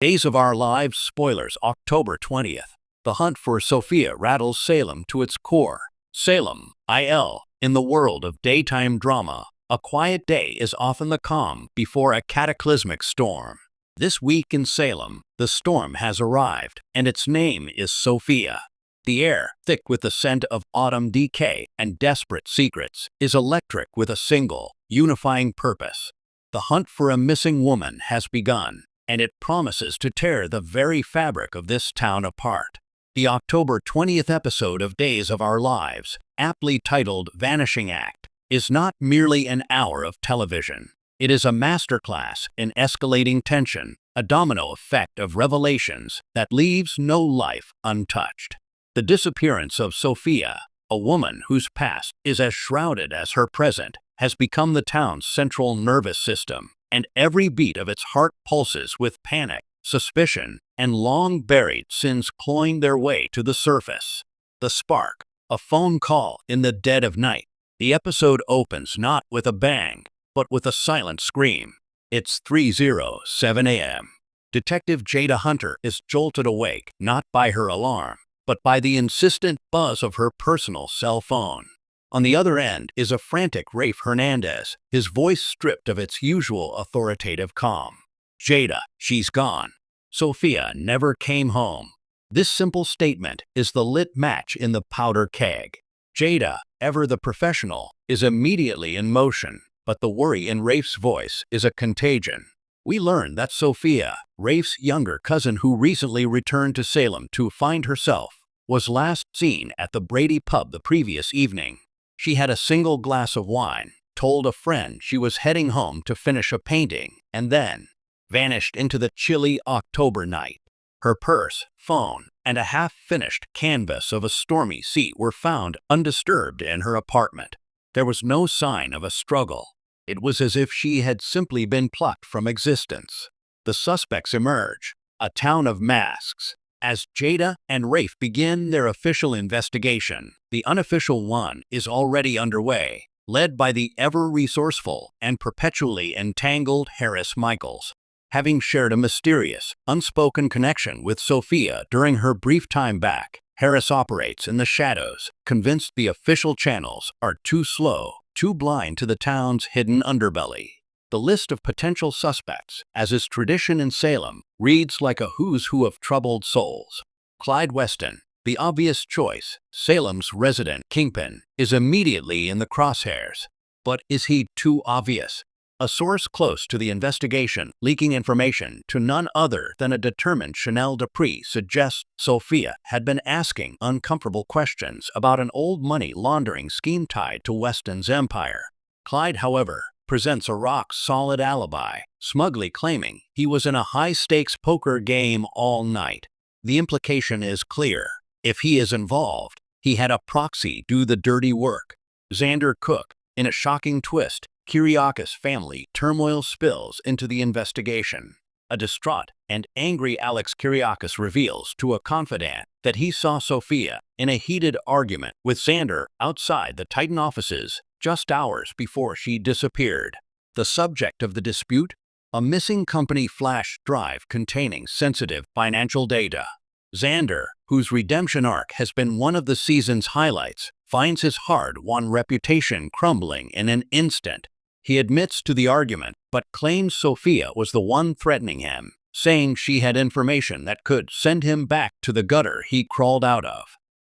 Days of Our Lives spoilers October 20th. The hunt for Sophia rattles Salem to its core. Salem, IL. In the world of daytime drama, a quiet day is often the calm before a cataclysmic storm. This week in Salem, the storm has arrived, and its name is Sophia. The air, thick with the scent of autumn decay and desperate secrets, is electric with a single, unifying purpose. The hunt for a missing woman has begun, and it promises to tear the very fabric of this town apart. The October 20th episode of Days of Our Lives, aptly titled Vanishing Act, is not merely an hour of television. It is a masterclass in escalating tension, a domino effect of revelations that leaves no life untouched. The disappearance of Sophia, a woman whose past is as shrouded as her present, has become the town's central nervous system, and every beat of its heart pulses with panic, suspicion, and long-buried sins clawing their way to the surface. The spark, a phone call in the dead of night. The episode opens not with a bang, but with a silent scream. It's 3:07 a.m. Detective Jada Hunter is jolted awake not by her alarm, but by the insistent buzz of her personal cell phone. On the other end is a frantic Rafe Hernandez, his voice stripped of its usual authoritative calm. Jada, she's gone. Sophia never came home. This simple statement is the lit match in the powder keg. Jada, ever the professional, is immediately in motion, but the worry in Rafe's voice is a contagion. We learn that Sophia, Rafe's younger cousin who recently returned to Salem to find herself, was last seen at the Brady pub the previous evening. She had a single glass of wine, told a friend she was heading home to finish a painting, and then vanished into the chilly October night. Her purse, phone, and a half-finished canvas of a stormy sea were found undisturbed in her apartment. There was no sign of a struggle. It was as if she had simply been plucked from existence. The suspects emerge, a town of masks. As Jada and Rafe begin their official investigation, the unofficial one is already underway, led by the ever-resourceful and perpetually entangled Harris Michaels. Having shared a mysterious, unspoken connection with Sophia during her brief time back, Harris operates in the shadows, convinced the official channels are too slow, too blind to the town's hidden underbelly. The list of potential suspects, as is tradition in Salem, reads like a who's who of troubled souls. Clyde Weston, the obvious choice, Salem's resident kingpin, is immediately in the crosshairs. But is he too obvious? A source close to the investigation, leaking information to none other than a determined Chanel Dupree, suggests Sophia had been asking uncomfortable questions about an old money laundering scheme tied to Weston's empire. Clyde, however, presents a rock-solid alibi, smugly claiming he was in a high-stakes poker game all night. The implication is clear. If he is involved, he had a proxy do the dirty work. Xander Cook, in a shocking twist, Kiriakis family turmoil spills into the investigation. A distraught and angry Alex Kiriakis reveals to a confidant that he saw Sophia in a heated argument with Xander outside the Titan offices just hours before she disappeared. The subject of the dispute? A missing company flash drive containing sensitive financial data. Xander, whose redemption arc has been one of the season's highlights, finds his hard-won reputation crumbling in an instant. He admits to the argument, but claims Sophia was the one threatening him, saying she had information that could send him back to the gutter he crawled out of.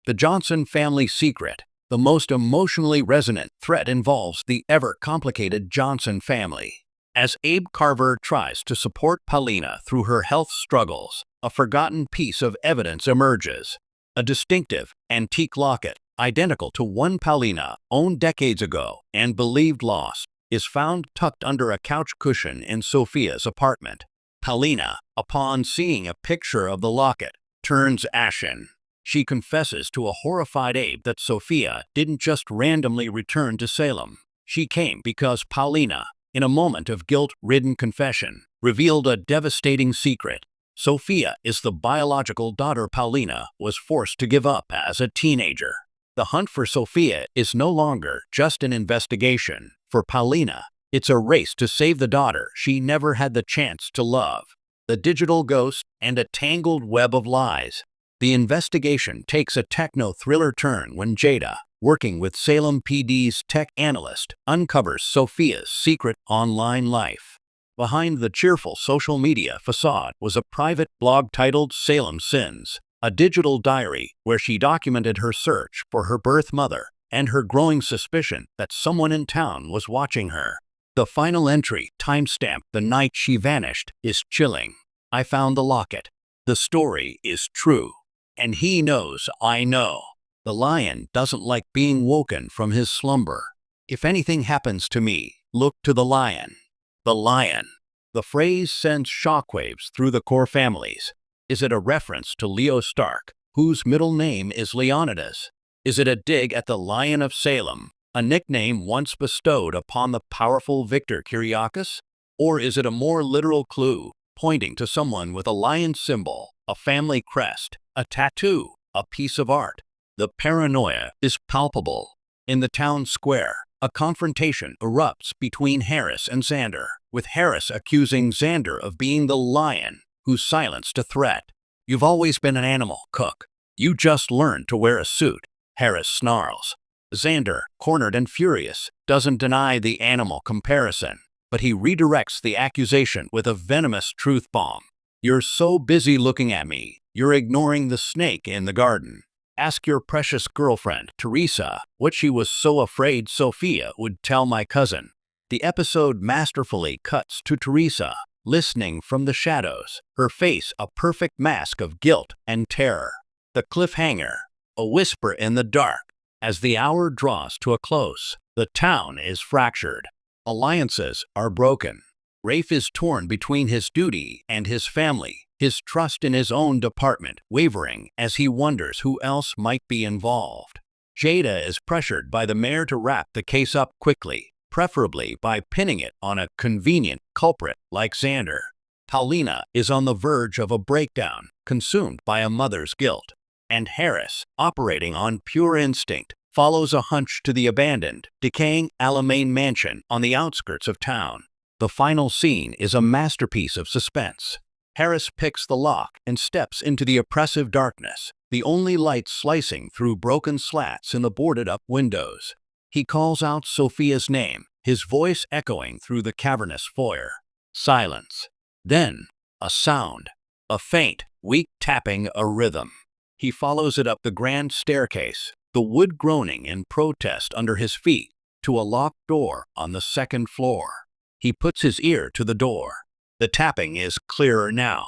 The Johnson family secret. The most emotionally resonant threat involves the ever-complicated Johnson family. As Abe Carver tries to support Paulina through her health struggles, a forgotten piece of evidence emerges. A distinctive, antique locket, identical to one Paulina owned decades ago and believed lost, is found tucked under a couch cushion in Sophia's apartment. Paulina, upon seeing a picture of the locket, turns ashen. She confesses to a horrified Abe that Sophia didn't just randomly return to Salem. She came because Paulina, in a moment of guilt-ridden confession, revealed a devastating secret. Sophia is the biological daughter Paulina was forced to give up as a teenager. The hunt for Sophia is no longer just an investigation. For Paulina, it's a race to save the daughter she never had the chance to love. the digital ghost, and a tangled web of lies. The investigation takes a techno-thriller turn when Jada, working with Salem PD's tech analyst, uncovers Sophia's secret online life. Behind the cheerful social media facade was a private blog titled Salem Sins, a digital diary where she documented her search for her birth mother and her growing suspicion that someone in town was watching her. The final entry, timestamped the night she vanished, is chilling. I found the locket. The story is true. And he knows I know. The lion doesn't like being woken from his slumber. If anything happens to me, look to the lion. The lion. The phrase sends shockwaves through the core families. Is it a reference to Leo Stark, whose middle name is Leonidas? Is it a dig at the Lion of Salem, a nickname once bestowed upon the powerful Victor Kyriakis? Or is it a more literal clue, pointing to someone with a lion symbol, a family crest, a tattoo, a piece of art? The paranoia is palpable. In the town square, a confrontation erupts between Harris and Xander, with Harris accusing Xander of being the lion who silenced a threat. "You've always been an animal, Cook. You just learned to wear a suit," Harris snarls. Xander, cornered and furious, doesn't deny the animal comparison, but he redirects the accusation with a venomous truth bomb. "You're so busy looking at me, you're ignoring the snake in the garden. Ask your precious girlfriend, Teresa, what she was so afraid Sophia would tell my cousin." The episode masterfully cuts to Teresa, listening from the shadows, her face a perfect mask of guilt and terror. The cliffhanger, a whisper in the dark. As the hour draws to a close, the town is fractured. Alliances are broken. Rafe is torn between his duty and his family, his trust in his own department wavering as he wonders who else might be involved. Jada is pressured by the mayor to wrap the case up quickly, preferably by pinning it on a convenient culprit like Xander. Paulina is on the verge of a breakdown, consumed by a mother's guilt. And Harris, operating on pure instinct, follows a hunch to the abandoned, decaying Alamein mansion on the outskirts of town. The final scene is a masterpiece of suspense. Harris picks the lock and steps into the oppressive darkness, the only light slicing through broken slats in the boarded-up windows. He calls out Sophia's name, his voice echoing through the cavernous foyer. Silence. Then, a sound. A faint, weak tapping, a rhythm. He follows it up the grand staircase, the wood groaning in protest under his feet, to a locked door on the second floor. He puts his ear to the door. The tapping is clearer now.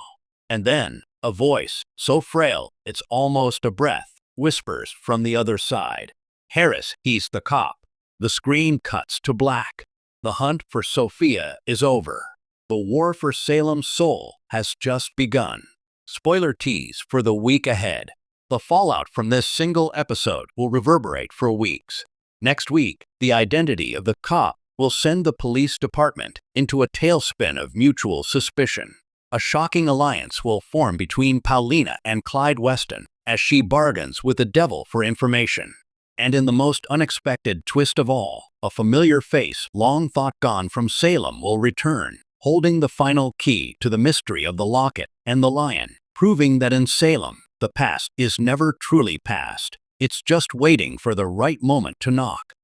And then, a voice, so frail it's almost a breath, whispers from the other side. Harris, he's the cop. The screen cuts to black. The hunt for Sophia is over. The war for Salem's soul has just begun. Spoiler tease for the week ahead. The fallout from this single episode will reverberate for weeks. Next week, the identity of the cop will send the police department into a tailspin of mutual suspicion. A shocking alliance will form between Paulina and Clyde Weston as she bargains with the devil for information. And in the most unexpected twist of all, a familiar face long thought gone from Salem will return, holding the final key to the mystery of the locket and the lion, proving that in Salem, the past is never truly past. It's just waiting for the right moment to knock.